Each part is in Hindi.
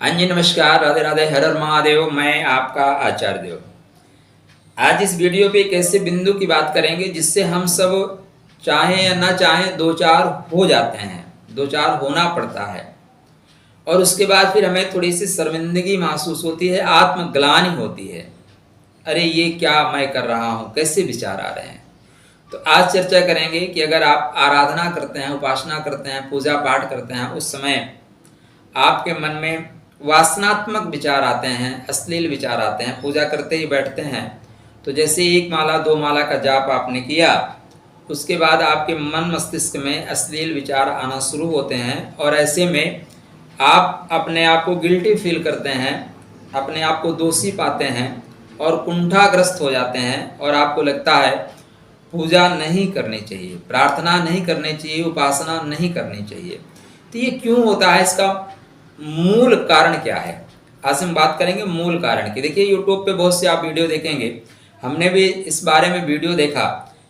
हाँ जी, नमस्कार, राधे राधे, हर हर महादेव। मैं आपका आचार्य देव। आज इस वीडियो पे एक ऐसे बिंदु की बात करेंगे जिससे हम सब चाहें या ना चाहें दो चार हो जाते हैं, दो चार होना पड़ता है और उसके बाद फिर हमें थोड़ी सी शर्मिंदगी महसूस होती है, आत्मग्लानि होती है। अरे ये क्या मैं कर रहा हूँ, कैसे विचार आ रहे हैं। तो आज चर्चा करेंगे कि अगर आप आराधना करते हैं, उपासना करते हैं, पूजा पाठ करते हैं, उस समय आपके मन में वासनात्मक विचार आते हैं, अश्लील विचार आते हैं, पूजा करते ही बैठते हैं तो जैसे एक माला दो माला का जाप आपने किया, उसके बाद आपके मन मस्तिष्क में अश्लील विचार आना शुरू होते हैं और ऐसे में आप अपने आप को गिल्टी फील करते हैं, अपने आप को दोषी पाते हैं और कुंठाग्रस्त हो जाते हैं और आपको लगता है पूजा नहीं करनी चाहिए, प्रार्थना नहीं करनी चाहिए, उपासना नहीं करनी चाहिए। तो ये क्यों होता है, इसका मूल कारण क्या है, आज हम बात करेंगे मूल कारण की। देखिए यूट्यूब पे बहुत से आप वीडियो देखेंगे, हमने भी इस बारे में वीडियो देखा,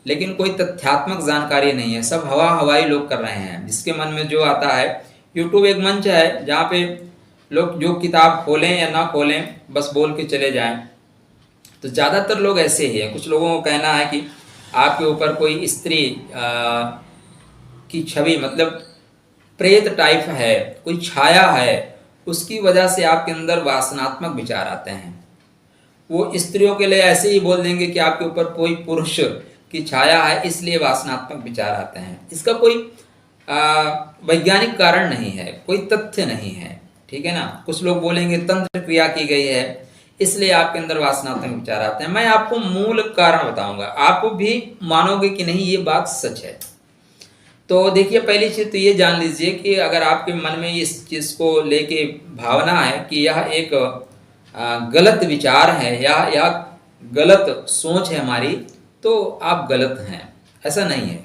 लेकिन कोई तथ्यात्मक जानकारी नहीं है, सब हवाई लोग कर रहे हैं, जिसके मन में जो आता है। यूट्यूब एक मंच है जहाँ पे लोग जो किताब खोलें या ना खोलें बस बोल के चले जाएं। तो ज़्यादातर लोग ऐसे ही हैं। कुछ लोगों को कहना है कि आपके ऊपर कोई स्त्री की छवि, मतलब प्रेत टाइप है, कोई छाया है, उसकी वजह से आपके अंदर वासनात्मक विचार आते हैं। वो स्त्रियों के लिए ऐसे ही बोल देंगे कि आपके ऊपर कोई पुरुष की छाया है, इसलिए वासनात्मक विचार आते हैं। इसका कोई वैज्ञानिक कारण नहीं है, कोई तथ्य नहीं है, ठीक है ना। कुछ लोग बोलेंगे तंत्र क्रिया की गई है इसलिए आपके अंदर वासनात्मक विचार आते हैं। मैं आपको मूल कारण बताऊंगा, आप भी मानोगे कि नहीं ये बात सच है। तो देखिए पहली चीज तो ये जान लीजिए कि अगर आपके मन में इस चीज को लेके भावना है कि यह एक गलत विचार है या गलत सोच है हमारी, तो आप गलत हैं, ऐसा नहीं है।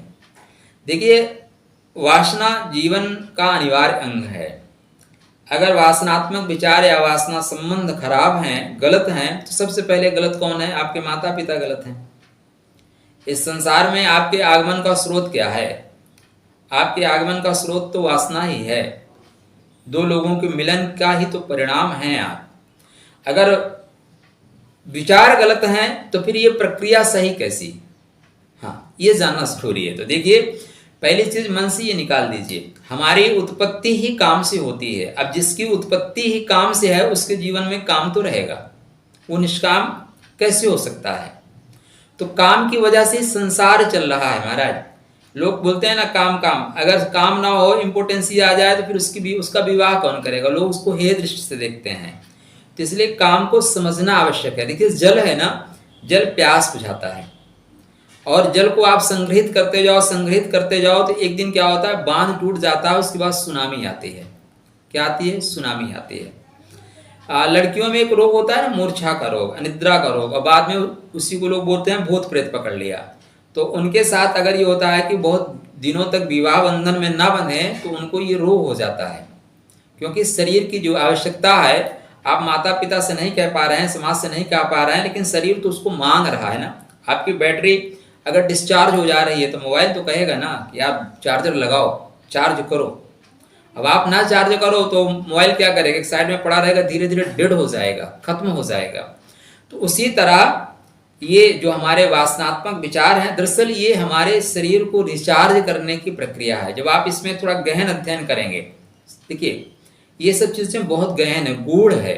देखिए वासना जीवन का अनिवार्य अंग है। अगर वासनात्मक विचार या वासना संबंध खराब हैं, गलत हैं, तो सबसे पहले गलत कौन है? आपके माता पिता गलत हैं। इस संसार में आपके आगमन का स्रोत क्या है? आपके आगमन का स्रोत तो वासना ही है। दो लोगों के मिलन का ही तो परिणाम है आप। अगर विचार गलत हैं तो फिर ये प्रक्रिया सही कैसी? हाँ, ये जानना जरूरी है। तो देखिए पहली चीज मन से ये निकाल दीजिए, हमारी उत्पत्ति ही काम से होती है। अब जिसकी उत्पत्ति ही काम से है उसके जीवन में काम तो रहेगा, वो निष्काम कैसे हो सकता है? तो काम की वजह से संसार चल रहा है महाराज। लोग बोलते हैं ना काम काम, अगर काम ना हो, इम्पोर्टेंसी आ जाए तो फिर उसका विवाह कौन करेगा? लोग उसको हे दृष्टि से देखते हैं। तो इसलिए काम को समझना आवश्यक है। देखिए जल है ना, जल प्यास बुझाता है और जल को आप संग्रहित करते जाओ तो एक दिन क्या होता है, बांध टूट जाता है, उसके बाद सुनामी आती है। क्या आती है? सुनामी आती है। लड़कियों में एक रोग होता है ना, मूर्छा का रोग, अनिद्रा का रोग, और बाद में उसी को लोग बोलते हैं भूत प्रेत पकड़ लिया। तो उनके साथ अगर ये होता है कि बहुत दिनों तक विवाह बंधन में ना बंधे तो उनको ये रोग हो जाता है, क्योंकि शरीर की जो आवश्यकता है आप माता पिता से नहीं कह पा रहे हैं, समाज से नहीं कह पा रहे हैं, लेकिन शरीर तो उसको मांग रहा है ना। आपकी बैटरी अगर डिस्चार्ज हो जा रही है तो मोबाइल तो कहेगा ना कि आप चार्जर लगाओ, चार्ज करो। अब आप ना चार्ज करो तो मोबाइल क्या करेगा? एक साइड में पड़ा रहेगा, धीरे धीरे डेड हो जाएगा, खत्म हो जाएगा। तो उसी तरह ये जो हमारे वासनात्मक विचार हैं, दरअसल ये हमारे शरीर को रिचार्ज करने की प्रक्रिया है। जब आप इसमें थोड़ा गहन अध्ययन करेंगे, देखिए ये सब चीजें बहुत गहन है, गूढ़ है।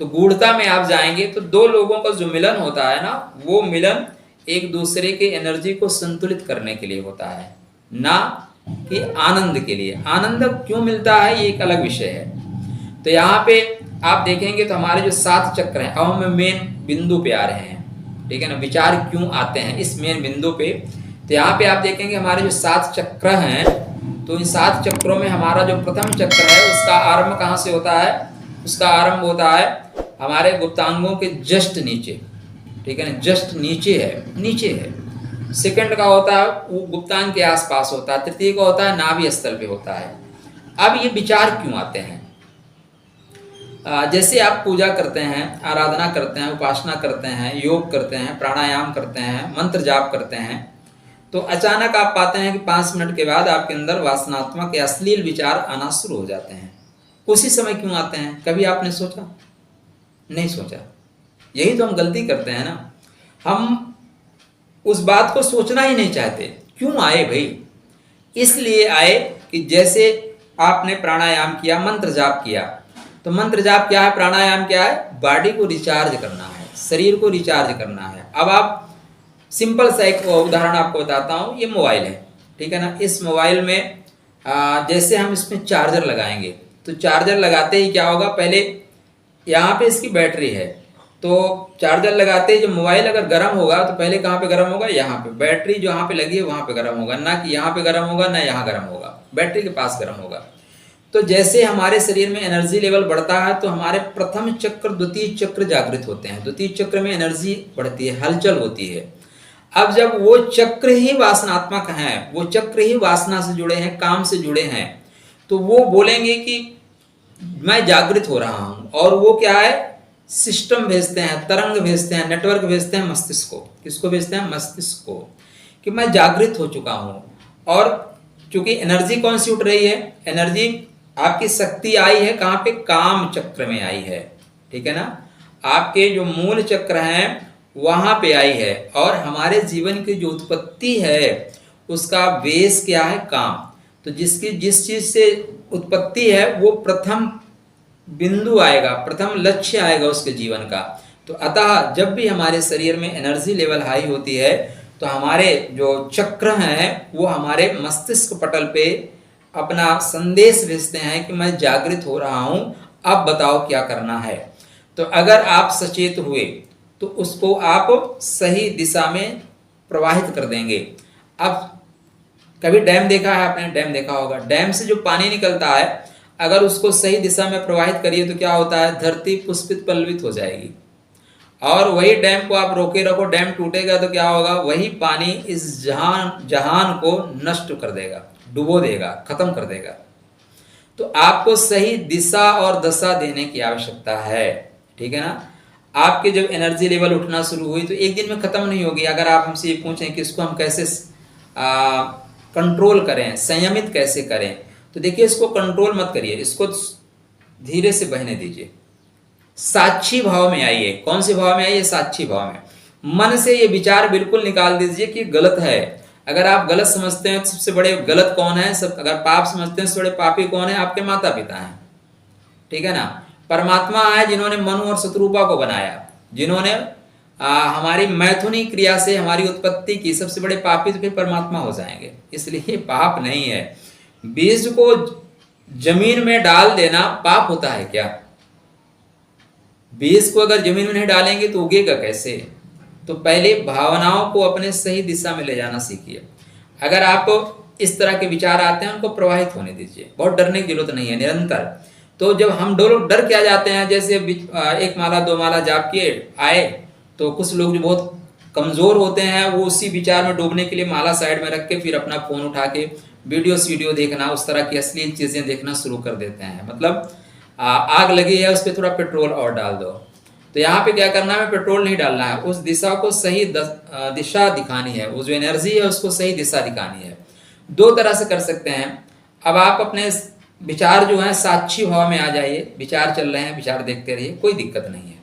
तो गूढ़ता में आप जाएंगे तो दो लोगों का जो मिलन होता है ना, वो मिलन एक दूसरे के एनर्जी को संतुलित करने के लिए होता है, ना कि आनंद के लिए। आनंद क्यों मिलता है ये एक अलग विषय है। तो यहाँ पे आप देखेंगे तो हमारे जो 7 चक्र हैं, अब हम मेन बिंदु पे आ रहे हैं, ठीक है ना। विचार क्यों आते हैं इस मेन बिंदु पे। तो यहाँ पे आप देखेंगे हमारे जो 7 चक्र हैं, तो इन 7 चक्रों में हमारा जो प्रथम चक्र है उसका आरंभ कहाँ से होता है? उसका आरंभ होता है हमारे गुप्तांगों के जस्ट नीचे, ठीक है ना, जस्ट नीचे है। सेकंड का होता है वो गुप्तांग के आसपास होता है। तृतीय का होता है नाभि स्थल पे होता है। अब ये विचार क्यों आते हैं? जैसे आप पूजा करते हैं, आराधना करते हैं, उपासना करते हैं, योग करते हैं, प्राणायाम करते हैं, मंत्र जाप करते हैं, तो अचानक आप पाते हैं कि 5 मिनट के बाद आपके अंदर वासनात्मक या अश्लील विचार आना शुरू हो जाते हैं। उसी समय क्यों आते हैं? कभी आपने सोचा? नहीं सोचा। यही तो हम गलती करते हैं ना, हम उस बात को सोचना ही नहीं चाहते। क्यों आए भाई? इसलिए आए कि जैसे आपने प्राणायाम किया, मंत्र जाप किया, तो मंत्र जाप क्या है, प्राणायाम क्या है? बॉडी को रिचार्ज करना है, शरीर को रिचार्ज करना है। अब आप सिंपल सा एक उदाहरण आपको बताता हूँ। ये मोबाइल है, ठीक है ना। इस मोबाइल में जैसे हम इसमें चार्जर लगाएंगे, तो चार्जर लगाते ही क्या होगा, पहले यहाँ पे इसकी बैटरी है, तो चार्जर लगाते ही जो मोबाइल अगर गर्म होगा तो पहले कहाँ पे गर्म होगा? यहाँ पे। बैटरी जो यहाँ पे लगी है वहाँ पे गर्म होगा, ना कि यहाँ पे गर्म होगा, ना यहाँ गर्म होगा, बैटरी के पास गर्म होगा। तो जैसे हमारे शरीर में एनर्जी लेवल बढ़ता है तो हमारे प्रथम चक्र, द्वितीय चक्र जागृत होते हैं। द्वितीय चक्र में एनर्जी बढ़ती है, हलचल होती है। अब जब वो चक्र ही वासनात्मक हैं, वो चक्र ही वासना से जुड़े हैं, काम से जुड़े हैं, तो वो बोलेंगे कि मैं जागृत हो रहा हूं। और वो क्या है, सिस्टम भेजते हैं, तरंग भेजते हैं, नेटवर्क भेजते हैं मस्तिष्क को। किसको भेजते हैं? मस्तिष्क को, कि मैं जागृत हो चुका हूं। और चूंकि एनर्जी कौन सी उठ रही है? एनर्जी आपकी शक्ति आई है कहाँ पे? काम चक्र में आई है, ठीक है ना। आपके जो मूल चक्र हैं वहां पे आई है। और हमारे जीवन की जो उत्पत्ति है उसका बेस क्या है? काम। तो जिस चीज से उत्पत्ति है वो प्रथम बिंदु आएगा, प्रथम लक्ष्य आएगा उसके जीवन का। तो अतः जब भी हमारे शरीर में एनर्जी लेवल हाई होती है तो हमारे जो चक्र हैं वो हमारे मस्तिष्क पटल पे अपना संदेश भेजते हैं कि मैं जागृत हो रहा हूं, अब बताओ क्या करना है। तो अगर आप सचेत हुए तो उसको आप सही दिशा में प्रवाहित कर देंगे। अब कभी डैम देखा है आपने? डैम देखा होगा। डैम से जो पानी निकलता है अगर उसको सही दिशा में प्रवाहित करिए तो क्या होता है? धरती पुष्पित पल्लवित हो जाएगी। और वही डैम को आप रोके रखो, डैम टूटेगा तो क्या होगा? वही पानी इस जहान को नष्ट कर देगा, डुबो देगा, खत्म कर देगा। तो आपको सही दिशा और दशा देने की आवश्यकता है, ठीक है ना। आपके जब एनर्जी लेवल उठना शुरू हुई तो एक दिन में खत्म नहीं होगी। अगर आप हमसे ये पूछें कि इसको हम कैसे कंट्रोल करें, संयमित कैसे करें, तो देखिए इसको कंट्रोल मत करिए, इसको धीरे से बहने दीजिए। साक्षी भाव में आइए। कौन से भाव में आइए? साक्षी भाव में। मन से ये विचार बिल्कुल निकाल दीजिए कि गलत है। अगर आप गलत समझते हैं तो सबसे बड़े गलत कौन है? सब। अगर पाप समझते हैं सबसे बड़े पापी कौन है? आपके माता पिता हैं, ठीक है ना। परमात्मा है जिन्होंने मनु और शत्रुपा को बनाया, जिन्होंने हमारी मैथुनी क्रिया से हमारी उत्पत्ति की। सबसे बड़े पापी तो फिर परमात्मा हो जाएंगे। इसलिए पाप नहीं है। बीज को जमीन में डाल देना पाप होता है क्या? बीज को अगर जमीन में नहीं डालेंगे तो उगेगा कैसे? तो पहले भावनाओं को अपने सही दिशा में ले जाना सीखिए। अगर आप इस तरह के विचार आते हैं उनको प्रवाहित होने दीजिए, बहुत डरने की जरूरत नहीं है। निरंतर तो जब हम दो लोग डर क्या जाते हैं, जैसे एक माला दो माला जाप किए आए, तो कुछ लोग जो बहुत कमजोर होते हैं वो उसी विचार में डूबने के लिए माला साइड में रख के फिर अपना फोन उठा के वीडियो देखना, उस तरह की अश्लील चीजें देखना शुरू कर देते हैं। मतलब आग लगी है उस पर थोड़ा पेट्रोल और डाल दो। तो यहाँ पे क्या करना है? पेट्रोल नहीं डालना है, उस दिशा को सही दिशा दिखानी है। वो जो एनर्जी है उसको सही दिशा दिखानी है। दो तरह से कर सकते हैं। अब आप अपने विचार जो है साक्षी भाव में आ जाइए। विचार चल रहे हैं, विचार देखते रहिए, कोई दिक्कत नहीं है।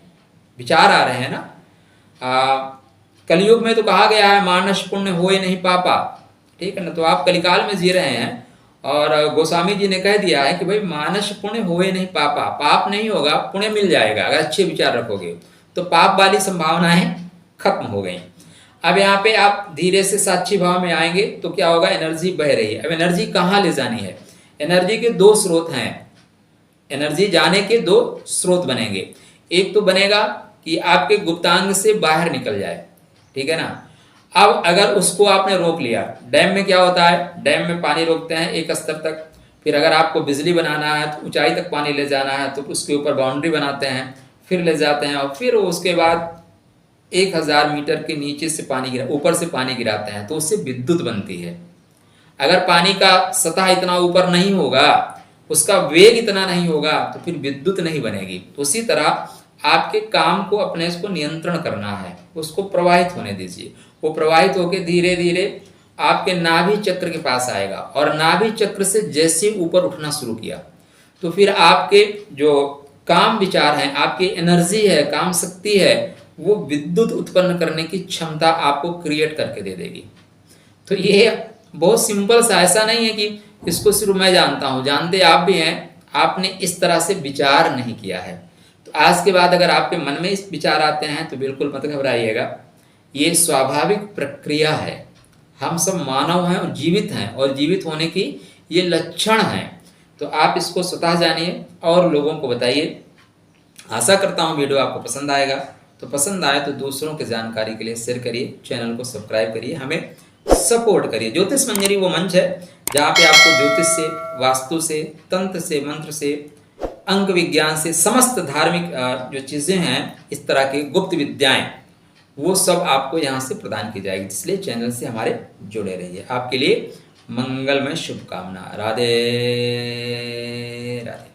विचार आ रहे हैं ना। कलयुग में तो कहा गया है मानस पुण्य होए नहीं पापा, ठीक है ना। तो आप कलिकाल में जी रहे हैं और गोस्वामी जी ने कह दिया है कि भाई मानस पुण्य होए नहीं पापा, पाप नहीं होगा, पुण्य मिल जाएगा अगर अच्छे विचार रखोगे। तो पाप वाली संभावनाएं खत्म हो गई। अब यहाँ पे आप धीरे से साक्षी भाव में आएंगे तो क्या होगा? एनर्जी बह रही है। अब एनर्जी कहाँ ले जानी है? एनर्जी के दो स्रोत हैं। एनर्जी जाने के दो स्रोत बनेंगे। एक तो बनेगा कि आपके गुप्तांग से बाहर निकल जाए, ठीक है ना। अब अगर उसको आपने रोक लिया, डैम में क्या होता है? डैम में पानी रोकते हैं एक स्तर तक, फिर अगर आपको बिजली बनाना है तो ऊंचाई तक पानी ले जाना है तो उसके ऊपर बाउंड्री बनाते हैं, फिर ले जाते हैं और फिर उसके बाद 1000 मीटर के नीचे से पानी ऊपर से पानी गिराते हैं तो उससे विद्युत बनती है। अगर पानी का सतह इतना ऊपर नहीं होगा, उसका वेग इतना नहीं होगा तो फिर विद्युत नहीं बनेगी। तो उसी तरह आपके काम को अपने इसको नियंत्रण करना है, उसको प्रवाहित होने दीजिए। वो प्रवाहित होकर धीरे धीरे आपके नाभि चक्र के पास आएगा और नाभि चक्र से जैसे ऊपर उठना शुरू किया तो फिर आपके जो काम विचार हैं, आपकी एनर्जी है, काम शक्ति है, वो विद्युत उत्पन्न करने की क्षमता आपको क्रिएट करके दे देगी। तो ये बहुत सिंपल सा, ऐसा नहीं है कि इसको सिर्फ मैं जानता हूँ, जानते आप भी हैं, आपने इस तरह से विचार नहीं किया है। तो आज के बाद अगर आपके मन में इस विचार आते हैं तो बिल्कुल मत घबराइएगा, ये स्वाभाविक प्रक्रिया है। हम सब मानव हैं और जीवित होने की ये लक्षण हैं। तो आप इसको स्वतः जानिए और लोगों को बताइए। आशा करता हूँ वीडियो आपको पसंद आएगा। तो पसंद आए तो दूसरों की जानकारी के लिए शेयर करिए, चैनल को सब्सक्राइब करिए, हमें सपोर्ट करिए। ज्योतिष मंजरी वो मंच है जहाँ पे आपको ज्योतिष से, वास्तु से, तंत्र से, मंत्र से, अंक विज्ञान से, समस्त धार्मिक जो चीज़ें हैं, इस तरह की गुप्त विद्याएं, वो सब आपको यहाँ से प्रदान की जाएगी। इसलिए चैनल से हमारे जुड़े रहिए। आपके लिए मंगलमय शुभकामना। राधे राधे।